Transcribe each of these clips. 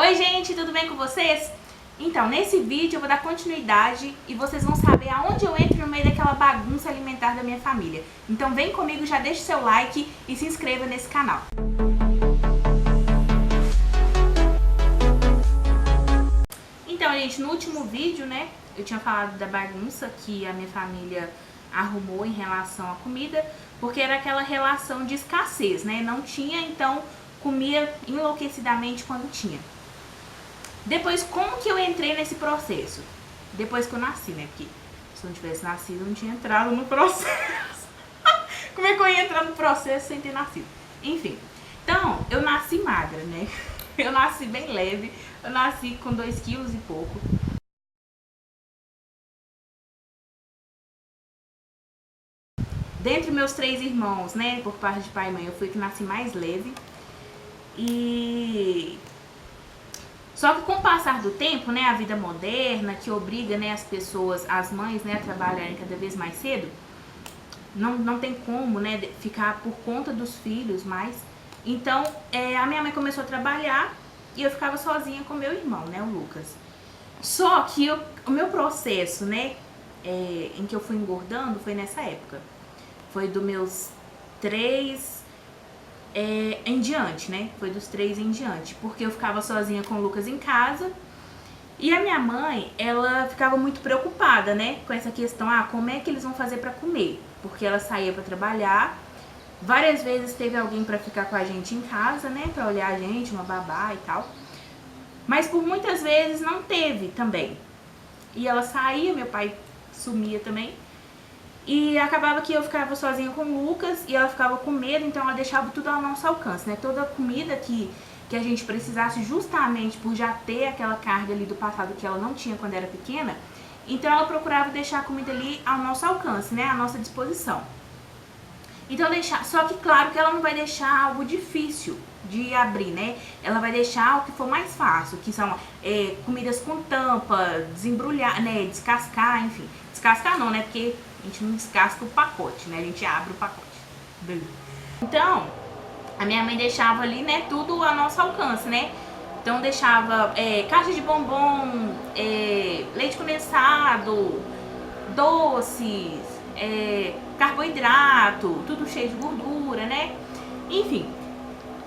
Oi gente, tudo bem com vocês? Então, nesse vídeo eu vou dar continuidade e vocês vão saber aonde eu entro no meio daquela bagunça alimentar da minha família. Então vem comigo, já deixa o seu like e se inscreva nesse canal. Então gente, no último vídeo, né, eu tinha falado da bagunça que a minha família arrumou em relação à comida, porque era aquela relação de escassez, né, não tinha, então comia enlouquecidamente quando tinha. Depois, como que eu entrei nesse processo? Depois que eu nasci, né? Porque se eu não tivesse nascido, eu não tinha entrado no processo. Como é que eu ia entrar no processo sem ter nascido? Enfim, então, eu nasci magra, né? Eu nasci bem leve, eu nasci com 2 quilos e pouco. Dentre meus 3 irmãos, né, por parte de pai e mãe, eu fui que nasci mais leve. Só que com o passar do tempo, né, a vida moderna, que obriga, né, as pessoas, as mães, né, a trabalharem cada vez mais cedo, não tem como, né, ficar por conta dos filhos mais. Então, a minha mãe começou a trabalhar e eu ficava sozinha com meu irmão, né, o Lucas. Só que o meu processo, né, em que eu fui engordando foi nessa época. Foi dos meus 3 em diante, né? Foi dos 3 em diante, porque eu ficava sozinha com o Lucas em casa e a minha mãe, ela ficava muito preocupada, né? Com essa questão, como é que eles vão fazer pra comer? Porque ela saía pra trabalhar, várias vezes teve alguém pra ficar com a gente em casa, né? Pra olhar a gente, uma babá e tal. Mas por muitas vezes não teve também. E ela saía, meu pai sumia também. E acabava que eu ficava sozinha com o Lucas e ela ficava com medo, então ela deixava tudo ao nosso alcance, né? Toda a comida que a gente precisasse, justamente por já ter aquela carga ali do passado que ela não tinha quando era pequena, então ela procurava deixar a comida ali ao nosso alcance, né? À nossa disposição. Então só que claro que ela não vai deixar algo difícil de abrir, né? Ela vai deixar o que for mais fácil, que são comidas com tampa, desembrulhar, né? Descascar, enfim. Descascar não, né? Porque a gente não descasca o pacote, né? A gente abre o pacote. Beleza. Então, a minha mãe deixava ali, né? Tudo a nosso alcance, né? Então deixava caixa de bombom, leite condensado, doces, carboidrato, tudo cheio de gordura, né? Enfim.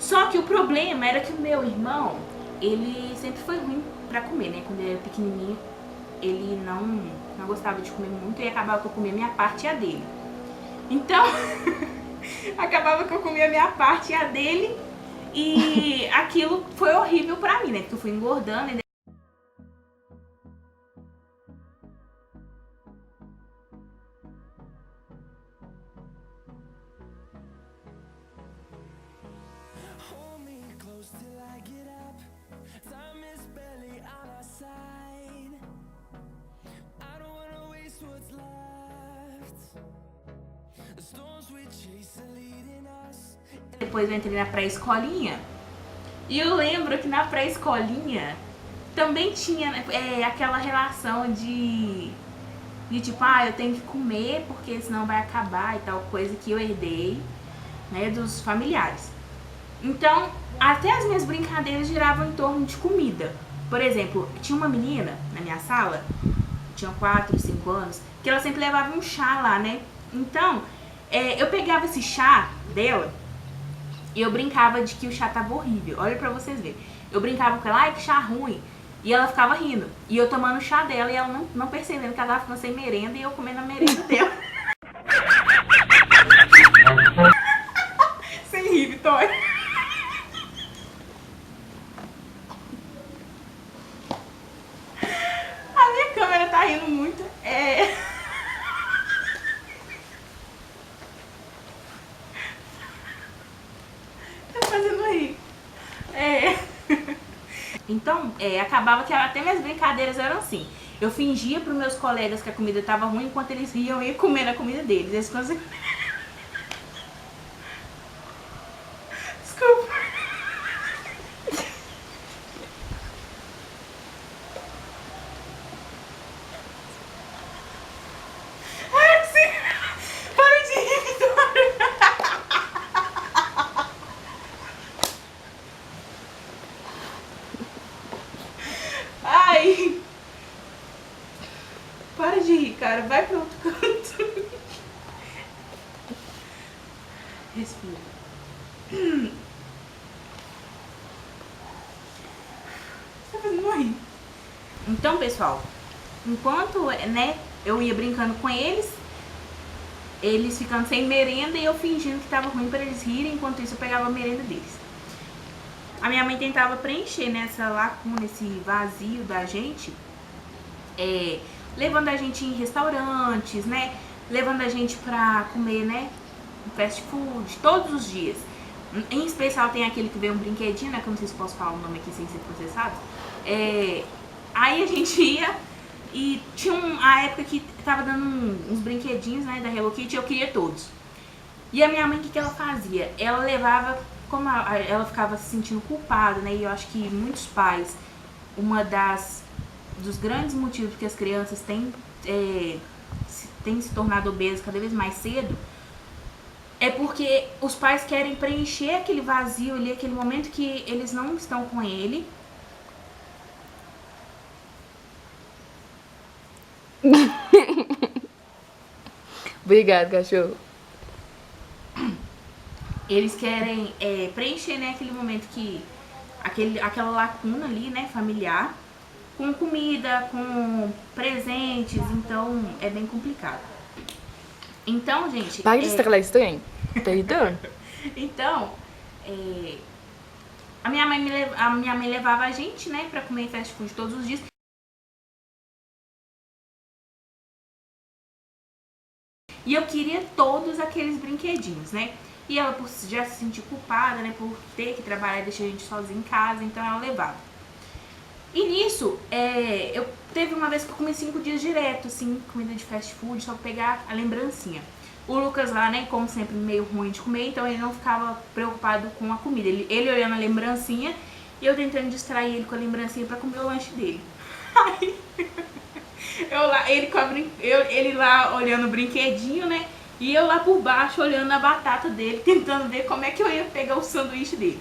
Só que o problema era que o meu irmão, ele sempre foi ruim pra comer, né? Quando ele era pequenininho, ele não gostava de comer muito e acabava que eu comia minha parte e a dele. Então, acabava que eu comia a minha parte e a dele e aquilo foi horrível pra mim, né? Porque eu fui engordando e depois eu entrei na pré-escolinha. E eu lembro que na pré-escolinha também tinha aquela relação de tipo, eu tenho que comer porque senão vai acabar e tal, coisa que eu herdei, né, dos familiares. Então, até as minhas brincadeiras giravam em torno de comida. Por exemplo, tinha uma menina na minha sala, tinha 4, 5 anos, que ela sempre levava um chá lá, né? Então, eu pegava esse chá dela e eu brincava de que o chá tava horrível. Olha pra vocês verem. Eu brincava com ela, que chá ruim. E ela ficava rindo. E eu tomando o chá dela e ela não percebendo que ela tava ficando sem merenda e eu comendo a merenda dela. Sem rir, Vitória. A minha câmera tá rindo muito. Tá fazendo rir. Então, acabava que até minhas brincadeiras eram assim. Eu fingia pros meus colegas que a comida tava ruim, enquanto eles riam e comendo a comida deles. Eles conseguiam... Desculpa. Ai, sim. Para de rir, Vitória. Aí... Para de rir, cara. Vai pra outro canto. Respira. Você tá fazendo morrer. Então, pessoal, enquanto, né, eu ia brincando com eles ficando sem merenda e eu fingindo que tava ruim pra eles rirem, enquanto isso eu pegava a merenda deles. A minha mãe tentava preencher nessa lacuna, esse vazio da gente, levando a gente em restaurantes, né, levando a gente pra comer, né, fast food, todos os dias. Em especial tem aquele que vem um brinquedinho, né, que eu não sei se posso falar o nome aqui sem ser processado. Aí a gente ia e tinha a época que tava dando uns brinquedinhos, né, da Hello Kitty, eu queria todos. E a minha mãe, o que ela fazia? Ela levava, como ela ficava se sentindo culpada, né, e eu acho que muitos pais, dos grandes motivos que as crianças têm se tornado obesas cada vez mais cedo, é porque os pais querem preencher aquele vazio ali, aquele momento que eles não estão com ele. Obrigado, cachorro. Eles querem preencher, né, aquele momento que... aquela lacuna ali, né, familiar, com comida, com presentes, então é bem complicado. Então, gente... Para de estralar esse trem. Tá irritando? Então, a minha mãe levava a gente, né, pra comer fast food todos os dias. E eu queria todos aqueles brinquedinhos, né? E ela, por já se sentir culpada, né, por ter que trabalhar e deixar a gente sozinha em casa, então ela levava. E nisso, eu teve uma vez que eu comi 5 dias direto, assim, comida de fast food, só pra pegar a lembrancinha. O Lucas lá, né, como sempre, meio ruim de comer, então ele não ficava preocupado com a comida. Ele olhando a lembrancinha e eu tentando distrair ele com a lembrancinha pra comer o lanche dele. Aí, ele lá olhando o brinquedinho, né, e eu lá por baixo olhando a batata dele, tentando ver como é que eu ia pegar o sanduíche dele.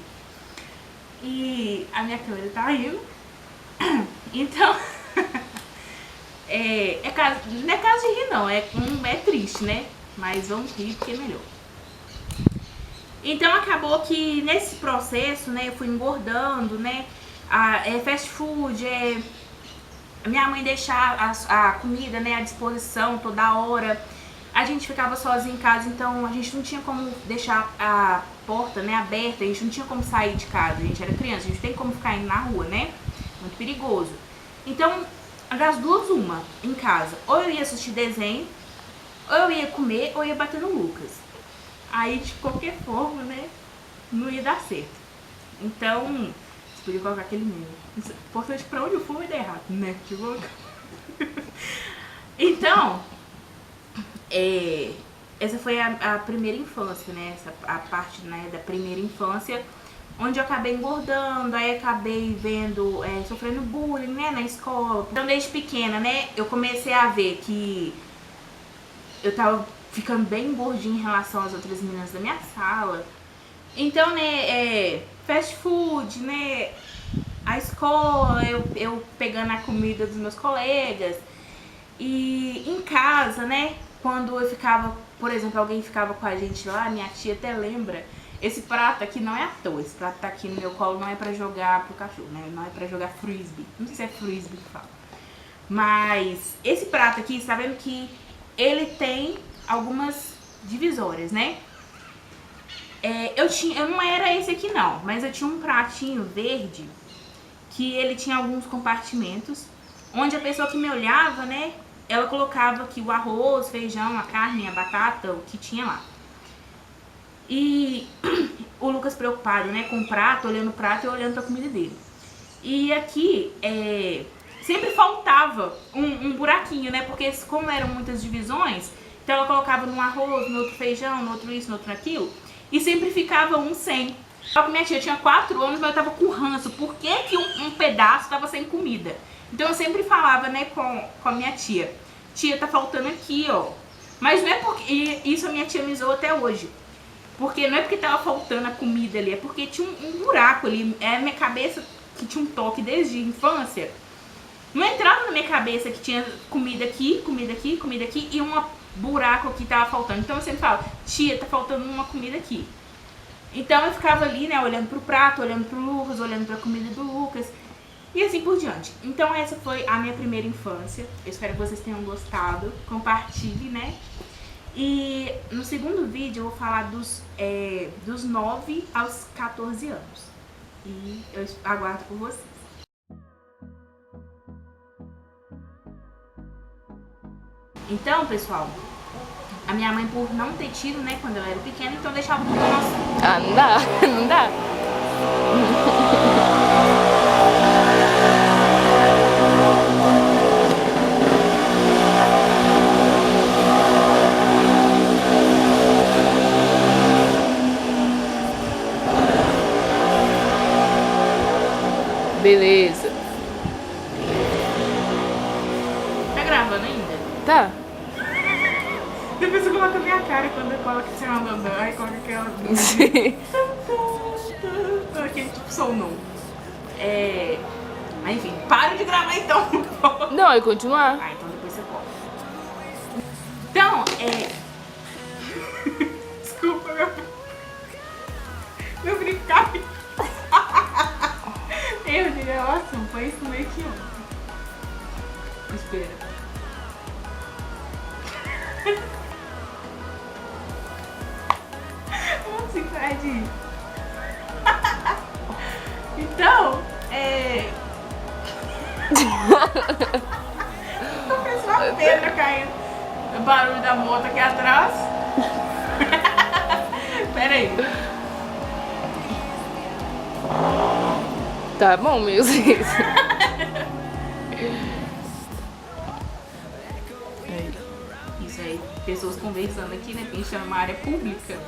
E a minha câmera tá indo. Então, não é caso de rir não, é triste, né? Mas vamos rir porque é melhor. Então acabou que nesse processo, né, eu fui engordando, né? Fast food, minha mãe deixar a comida, né, à disposição toda hora. A gente ficava sozinho em casa, então a gente não tinha como deixar a porta, né, aberta, a gente não tinha como sair de casa, a gente era criança, a gente tem como ficar indo na rua, né? Muito perigoso. Então, das duas, uma, em casa. Ou eu ia assistir desenho, ou eu ia comer, ou eu ia bater no Lucas. Aí, de qualquer forma, né, não ia dar certo. Então, você podia colocar aquele meme. Importante pra onde eu for vai dar errado, né? Então, essa foi a primeira infância, né? A parte, né, da primeira infância, onde eu acabei engordando, aí acabei vendo, sofrendo bullying, né, na escola. Então, desde pequena, né, eu comecei a ver que eu tava ficando bem gordinha em relação às outras meninas da minha sala. Então, né, fast food, né, a escola, eu pegando a comida dos meus colegas. E em casa, né, quando eu ficava, por exemplo, alguém ficava com a gente lá, minha tia até lembra, esse prato aqui não é à toa, esse prato tá aqui no meu colo, não é pra jogar pro cachorro, né, não é pra jogar frisbee, não sei se é frisbee que fala. Mas esse prato aqui, você tá vendo que ele tem algumas divisórias, né? Eu não era esse aqui não, mas eu tinha um pratinho verde que ele tinha alguns compartimentos, onde a pessoa que me olhava, né, ela colocava aqui o arroz, feijão, a carne, a batata, o que tinha lá. E o Lucas preocupado, né, com o prato, olhando o prato e olhando pra comida dele. E aqui, sempre faltava um buraquinho, né, porque como eram muitas divisões, então ela colocava no arroz, no outro feijão, no outro isso, no outro aquilo, e sempre ficava um sem. Só que minha tia tinha 4 anos, mas eu tava com ranço. Por que um pedaço tava sem comida? Então eu sempre falava, né, com a minha tia. Tia, tá faltando aqui, ó. Mas não é porque... E isso a minha tia me zoou até hoje. Porque não é porque tava faltando a comida ali, é porque tinha um buraco ali. É a minha cabeça que tinha um toque desde a infância. Não entrava na minha cabeça que tinha comida aqui, comida aqui, comida aqui e um buraco aqui tava faltando. Então eu sempre falo, tia, tá faltando uma comida aqui. Então eu ficava ali, né, olhando pro prato, olhando pro Lucas, olhando pra comida do Lucas e assim por diante. Então essa foi a minha primeira infância. Eu espero que vocês tenham gostado. Compartilhe, né? E no segundo vídeo eu vou falar dos 9 aos 14 anos. E eu aguardo por vocês. Então, pessoal, a minha mãe, por não ter tido, né, quando eu era pequena, então deixava tudo no nosso... Ah, não dá, não dá. Beleza. Tá gravando ainda? Tá. Depois você coloca a minha cara quando eu coloco esse andando, aí coloca aquela... Sim. Aquele tipo som não. Mas enfim, para de gravar então. Não, é continuar. Ah, então depois você corta. Então, Desculpa, meu brinco caiu. Eu diria, ótimo, foi isso meio que ontem. Espera. Nossa, Fred. Então, tô pensando uma pedra caindo. O barulho da moto aqui atrás. Pera aí. Tá bom mesmo isso. Isso aí, pessoas conversando aqui, né? Porque a gente tá numa área pública.